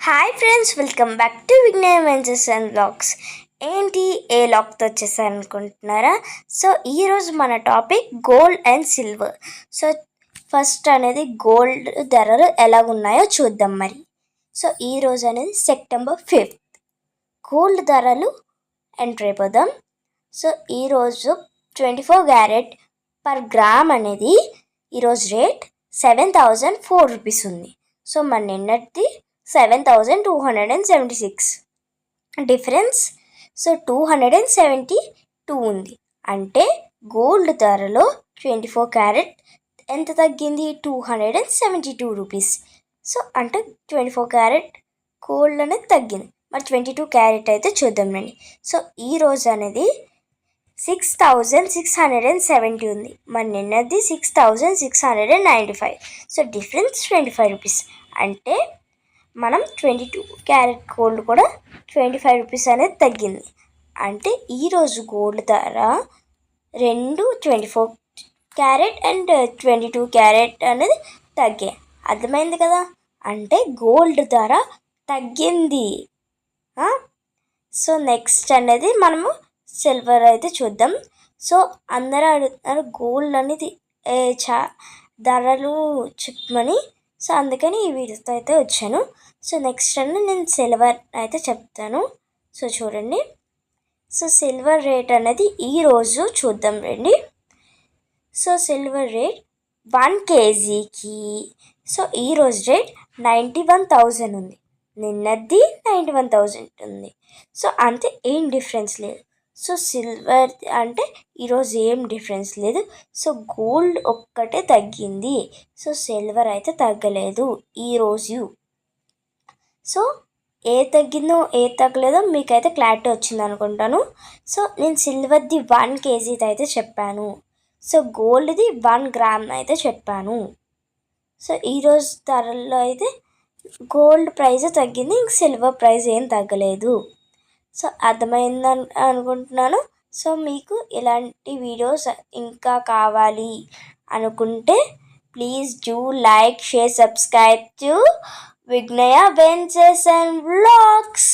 Hi friends, welcome back to విజ్ఞాన ventures and blogs. ఏంటి ఏ లాక్తో వచ్చేసాను అనుకుంటున్నారా? సో ఈరోజు మన topic gold and silver. So first అనేది గోల్డ్ ధరలు ఎలాగున్నాయో చూద్దాం మరి. సో ఈరోజు అనేది September 5th. గోల్డ్ ధరలు ఎంటర్ అయిపోదాం. సో ఈరోజు 24 క్యారెట్ పర్ గ్రామ్ అనేది ఈరోజు రేట్ 7,004 రూపీస్ ఉంది. సో మన నిన్నటి 7,276 డిఫరెన్స్. సో 272 ఉంది. అంటే గోల్డ్ ధరలో 24 క్యారెట్ ఎంత తగ్గింది? 272 రూపీస్. సో అంటే 24 క్యారెట్ గోల్డ్ అనేది తగ్గింది. మరి 22 క్యారెట్ అయితే చూద్దామండి. సో ఈరోజు అనేది 6,670 ఉంది. మరి నిన్నది 6,695. So difference 25 rupees. అంటే మనం 22 క్యారెట్ గోల్డ్ కూడా 25 రూపీస్ అనేది తగ్గింది. అంటే ఈరోజు గోల్డ్ ధర 24 క్యారెట్ అండ్ 22 క్యారెట్ అనేది తగ్గాయి. అర్థమైంది కదా? అంటే గోల్డ్ ధర తగ్గింది. సో నెక్స్ట్ అనేది మనము సిల్వర్ అయితే చూద్దాం. సో అందరూ అడుగుతున్నారు గోల్డ్ అనేది ధరలు చెప్పమని. సో అందుకని ఈ వీడియోతో అయితే వచ్చాను. సో నెక్స్ట్ అన్న నేను సిల్వర్ అయితే చెప్తాను. సో చూడండి. సో సిల్వర్ రేట్ అనేది ఈరోజు చూద్దాం రండి. సో సిల్వర్ రేట్ 1 kgకి సో ఈరోజు రేట్ 91,000 ఉంది. నిన్నది 91,000 ఉంది. సో అంతే, ఏం డిఫరెన్స్ లేదు. సో సిల్వర్ అంటే ఈరోజు ఏం డిఫరెన్స్ లేదు. సో గోల్డ్ ఒక్కటే తగ్గింది. సో సిల్వర్ అయితే తగ్గలేదు ఈరోజు. సో ఏ తగ్గిందో ఏ తగ్గలేదో మీకైతే క్లారిటీ వచ్చింది అనుకుంటాను. సో నేను సిల్వర్ది 1 kg అయితే చెప్పాను. సో గోల్డ్ది 1 గ్రామ్ అయితే చెప్పాను. సో ఈరోజు ధరల్లో అయితే గోల్డ్ ప్రైస్ తగ్గింది, ఇంక సిల్వర్ ప్రైస్ ఏం తగ్గలేదు. సో అర్థమైందని అనుకుంటున్నాను. సో మీకు ఇలాంటి వీడియోస్ ఇంకా కావాలి అనుకుంటే please do like, share, subscribe to Vignaya ventures and vlogs.